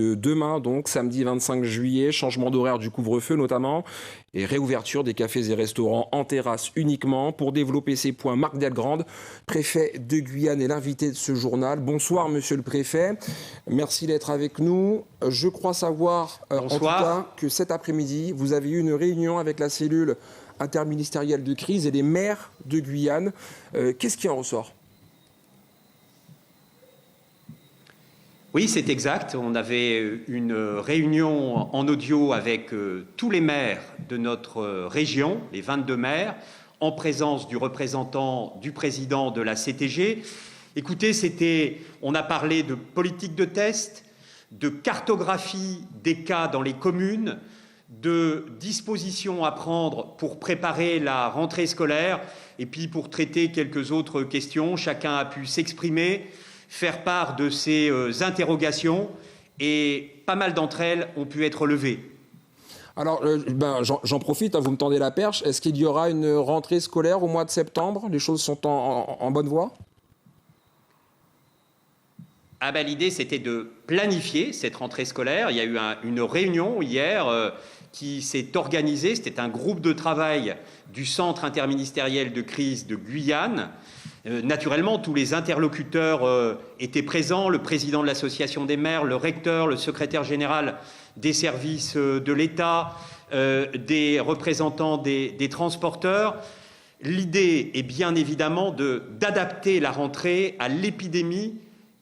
Demain, donc, samedi 25 juillet, changement d'horaire du couvre-feu notamment, et réouverture des cafés et restaurants en terrasse uniquement. Pour développer ces points, Marc Delgrande, préfet de Guyane, est l'invité de ce journal. Bonsoir, monsieur le préfet. Merci d'être avec nous. Je crois savoir, en tout cas, que cet après-midi, vous avez eu une réunion avec la cellule interministérielle de crise et les maires de Guyane. Qu'est-ce qui en ressort ? Oui, c'est exact. On avait une réunion en audio avec tous les maires de notre région, les 22 maires, en présence du représentant du président de la CTG. Écoutez, on a parlé de politique de test, de cartographie des cas dans les communes, de dispositions à prendre pour préparer la rentrée scolaire et puis pour traiter quelques autres questions. Chacun a pu s'exprimer, faire part de ces interrogations et pas mal d'entre elles ont pu être levées. Alors, j'en profite, vous me tendez la perche. Est-ce qu'il y aura une rentrée scolaire au mois de septembre ? Les choses sont en bonne voie ? L'idée, c'était de planifier cette rentrée scolaire. Il y a eu une réunion hier qui s'est organisée. C'était un groupe de travail du Centre interministériel de crise de Guyane. Naturellement, tous les interlocuteurs étaient présents, le président de l'association des maires, le recteur, le secrétaire général des services de l'État, des représentants des transporteurs. L'idée est bien évidemment d'adapter la rentrée à l'épidémie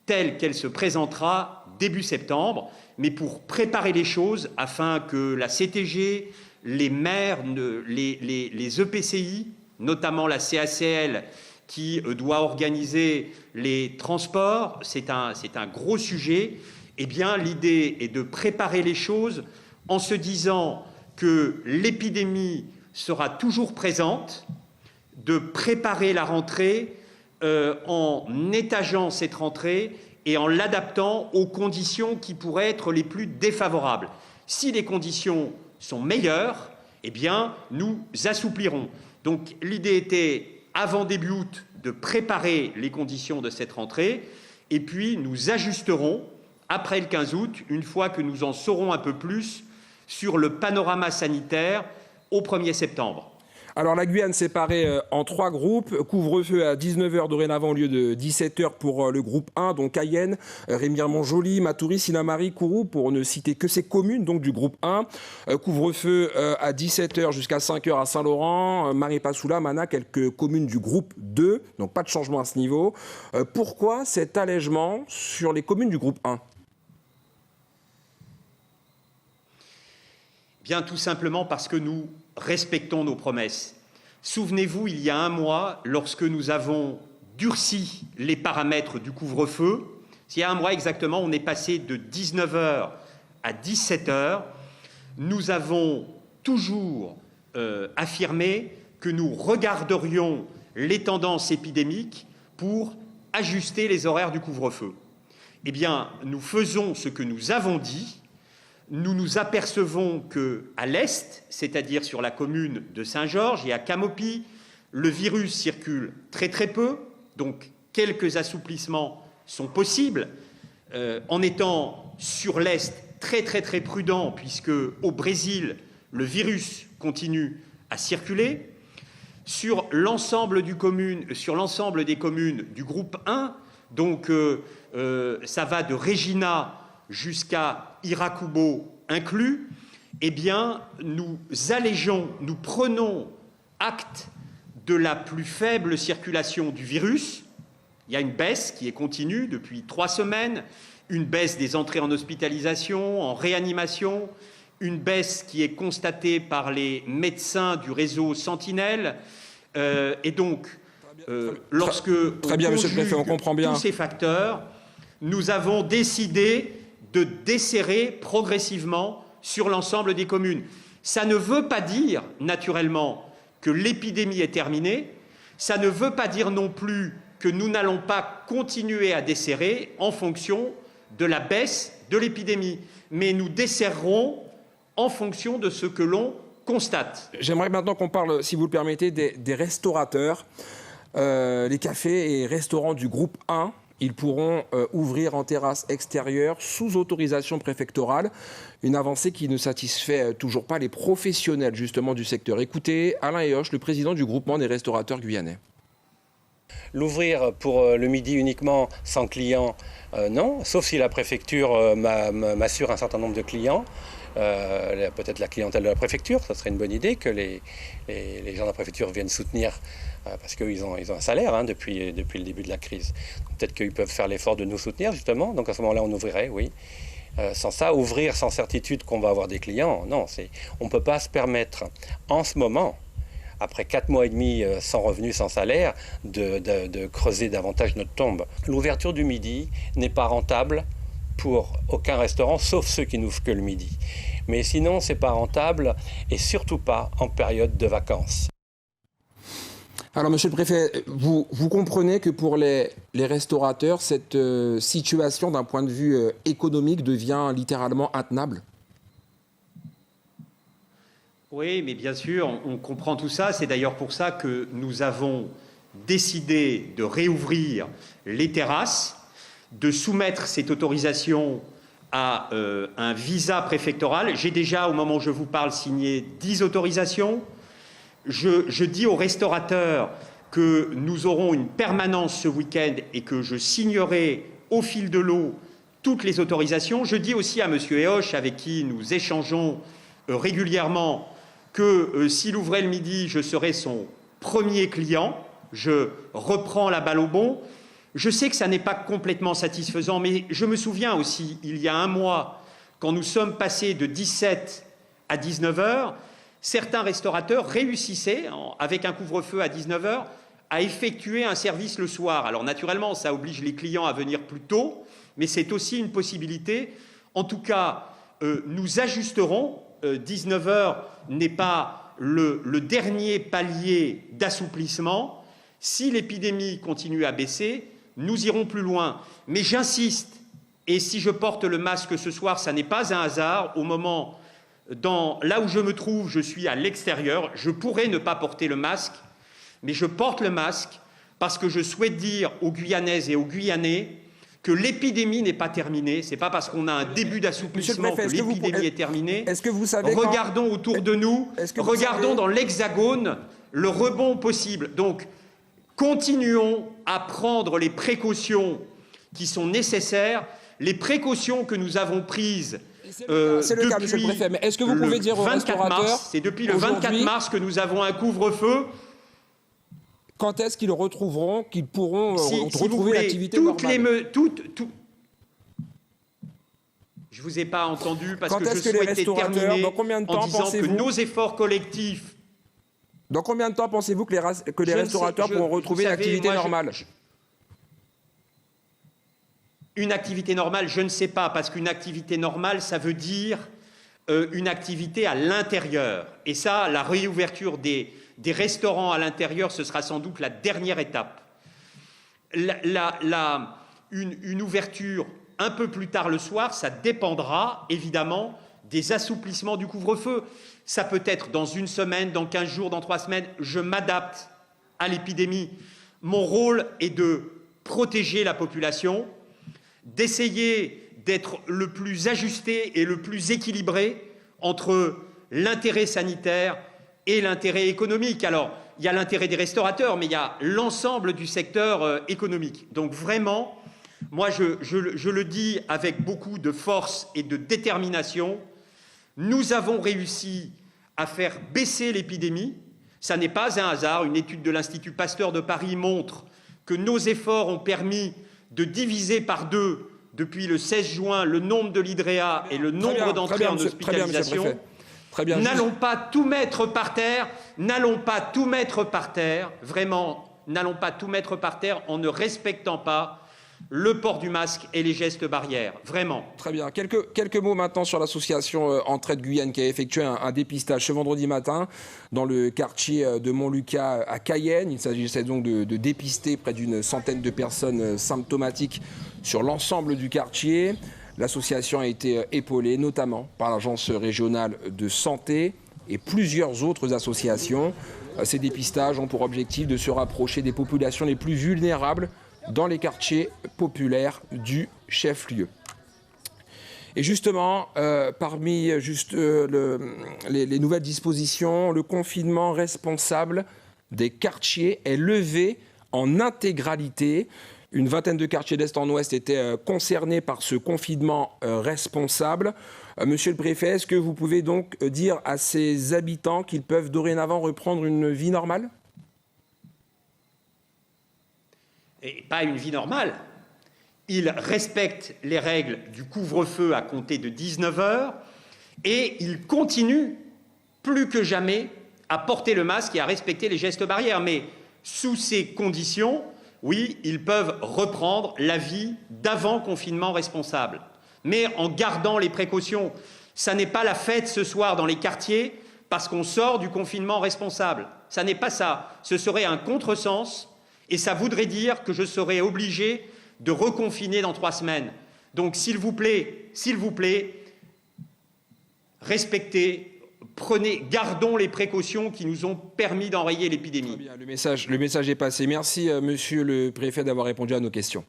telle qu'elle se présentera début septembre, mais pour préparer les choses afin que la CTG, les maires, les EPCI, notamment la CACL, qui doit organiser les transports, c'est un gros sujet. Eh bien, l'idée est de préparer les choses en se disant que l'épidémie sera toujours présente, de préparer la rentrée en étageant cette rentrée et en l'adaptant aux conditions qui pourraient être les plus défavorables. Si les conditions sont meilleures, eh bien, nous assouplirons. Donc, l'idée était, avant début août, de préparer les conditions de cette rentrée, et puis nous ajusterons après le 15 août, une fois que nous en saurons un peu plus sur le panorama sanitaire au 1er septembre. Alors la Guyane séparée en 3 groupes, couvre-feu à 19h dorénavant au lieu de 17h pour le groupe 1, donc Cayenne, Rémiremont-Joly, Matoury, Sinnamary, Kourou, pour ne citer que ces communes donc du groupe 1. Couvre-feu à 17h jusqu'à 5h à Saint-Laurent, Maripasoula, Mana, quelques communes du groupe 2, donc pas de changement à ce niveau. Pourquoi cet allègement sur les communes du groupe 1 ? Bien, tout simplement parce que nous respectons nos promesses. Souvenez-vous, il y a un mois, lorsque nous avons durci les paramètres du couvre-feu, il y a un mois exactement, on est passé de 19h à 17h. Nous avons toujours affirmé que nous regarderions les tendances épidémiques pour ajuster les horaires du couvre-feu. Eh bien, nous faisons ce que nous avons dit. Nous nous apercevons qu'à l'est, c'est-à-dire sur la commune de Saint-Georges et à Camopi, le virus circule très très peu, donc quelques assouplissements sont possibles, en étant sur l'est très très très prudent, puisque au Brésil, le virus continue à circuler. Sur l'ensemble des communes du groupe 1, donc ça va de Regina jusqu'à Irakubo inclus, eh bien, nous allégeons, nous prenons acte de la plus faible circulation du virus. Il y a une baisse qui est continue depuis 3 semaines, une baisse des entrées en hospitalisation, en réanimation, une baisse qui est constatée par les médecins du réseau Sentinelle. Et donc, lorsque très bien, monsieur le préfet, on comprend bien tous ces facteurs, nous avons décidé de desserrer progressivement sur l'ensemble des communes. Ça ne veut pas dire, naturellement, que l'épidémie est terminée. Ça ne veut pas dire non plus que nous n'allons pas continuer à desserrer en fonction de la baisse de l'épidémie. Mais nous desserrerons en fonction de ce que l'on constate. J'aimerais maintenant qu'on parle, si vous le permettez, des restaurateurs, les cafés et restaurants du groupe 1. Ils pourront ouvrir en terrasse extérieure sous autorisation préfectorale. Une avancée qui ne satisfait toujours pas les professionnels justement du secteur. Écoutez Alain Ehoche, le président du groupement des restaurateurs guyanais. L'ouvrir pour le midi uniquement sans clients, non, sauf si la préfecture m'assure un certain nombre de clients. Peut-être la clientèle de la préfecture, ça serait une bonne idée que les gens de la préfecture viennent soutenir, parce qu'ils ont un salaire depuis le début de la crise. Peut-être qu'ils peuvent faire l'effort de nous soutenir justement, donc à ce moment-là on ouvrirait, oui. Sans ça, ouvrir sans certitude qu'on va avoir des clients, non, on ne peut pas se permettre en ce moment, après 4 mois et demi sans revenus, sans salaire, de creuser davantage notre tombe. L'ouverture du midi n'est pas rentable pour aucun restaurant, sauf ceux qui n'ouvrent que le midi. Mais sinon, c'est pas rentable, et surtout pas en période de vacances. Alors, monsieur le préfet, vous comprenez que pour les restaurateurs, cette situation, d'un point de vue économique, devient littéralement intenable ? Oui, mais bien sûr, on comprend tout ça. C'est d'ailleurs pour ça que nous avons décidé de réouvrir les terrasses, de soumettre cette autorisation à un visa préfectoral. J'ai déjà, au moment où je vous parle, signé 10 autorisations. Je dis aux restaurateurs que nous aurons une permanence ce week-end et que je signerai au fil de l'eau toutes les autorisations. Je dis aussi à M. Ehoche, avec qui nous échangeons régulièrement, que s'il ouvrait le midi, je serai son premier client. Je reprends la balle au bond. Je sais que ça n'est pas complètement satisfaisant, mais je me souviens aussi, il y a un mois, quand nous sommes passés de 17 à 19 heures, certains restaurateurs réussissaient, avec un couvre-feu à 19 heures, à effectuer un service le soir. Alors naturellement, ça oblige les clients à venir plus tôt, mais c'est aussi une possibilité. En tout cas, nous ajusterons. 19 heures n'est pas le dernier palier d'assouplissement. Si l'épidémie continue à baisser, nous irons plus loin. Mais j'insiste, et si je porte le masque ce soir, ça n'est pas un hasard. Au moment, là où je me trouve, je suis à l'extérieur. Je pourrais ne pas porter le masque, mais je porte le masque parce que je souhaite dire aux Guyanaises et aux Guyanais que l'épidémie n'est pas terminée. Ce n'est pas parce qu'on a un début d'assouplissement que l'épidémie est terminée. Est-ce que vous savez Regardons autour de nous, regardons dans l'Hexagone le rebond possible. Donc, continuons à prendre les précautions qui sont nécessaires, les précautions que nous avons prises c'est le cas, monsieur le préfet. Mais est-ce que vous pouvez dire aux restaurateurs, c'est depuis le 24 mars que nous avons un couvre-feu. Quand est-ce qu'ils retrouveront, qu'ils pourront retrouver l'activité normale? Je ne vous ai pas entendu parce que je souhaitais terminer en disant que nos efforts collectifs... Dans combien de temps pensez-vous que les restaurateurs pourront retrouver l'activité normale? Une activité normale, je ne sais pas, parce qu'une activité normale, ça veut dire une activité à l'intérieur. Et ça, la réouverture des restaurants à l'intérieur, ce sera sans doute la dernière étape. Une ouverture un peu plus tard le soir, ça dépendra évidemment des assouplissements du couvre-feu. Ça peut être dans une semaine, dans 15 jours, dans 3 semaines. Je m'adapte à l'épidémie. Mon rôle est de protéger la population, d'essayer d'être le plus ajusté et le plus équilibré entre l'intérêt sanitaire et l'intérêt économique. Alors, il y a l'intérêt des restaurateurs, mais il y a l'ensemble du secteur économique. Donc vraiment, moi, je le dis avec beaucoup de force et de détermination, nous avons réussi à faire baisser l'épidémie. Ça n'est pas un hasard. Une étude de l'Institut Pasteur de Paris montre que nos efforts ont permis de diviser par 2, depuis le 16 juin, le nombre de l'IDREA et le nombre d'entrées en hospitalisation. N'allons pas tout mettre par terre, vraiment, n'allons pas tout mettre par terre en ne respectant pas le port du masque et les gestes barrières, vraiment. Très bien. Quelques mots maintenant sur l'association Entraide Guyane qui a effectué un dépistage ce vendredi matin dans le quartier de Montlucas à Cayenne. Il s'agissait donc de dépister près d'une centaine de personnes symptomatiques sur l'ensemble du quartier. L'association a été épaulée notamment par l'Agence régionale de santé et plusieurs autres associations. Ces dépistages ont pour objectif de se rapprocher des populations les plus vulnérables dans les quartiers populaires du chef-lieu. Et justement, parmi les nouvelles dispositions, le confinement responsable des quartiers est levé en intégralité. Une vingtaine de quartiers d'Est en Ouest étaient concernés par ce confinement responsable. Monsieur le préfet, est-ce que vous pouvez donc dire à ces habitants qu'ils peuvent dorénavant reprendre une vie normale ? Et pas une vie normale. Ils respectent les règles du couvre-feu à compter de 19h et ils continuent plus que jamais à porter le masque et à respecter les gestes barrières. Mais sous ces conditions, oui, ils peuvent reprendre la vie d'avant confinement responsable. Mais en gardant les précautions. Ça n'est pas la fête ce soir dans les quartiers parce qu'on sort du confinement responsable. Ça n'est pas ça. Ce serait un contresens et ça voudrait dire que je serais obligé de reconfiner dans 3 semaines. Donc, s'il vous plaît, respectez, gardons les précautions qui nous ont permis d'enrayer l'épidémie. Très bien, le message est passé. Merci, monsieur le préfet, d'avoir répondu à nos questions.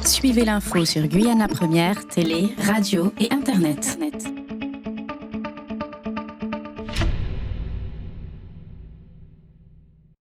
Suivez l'info sur Guyana Première, télé, radio et Internet.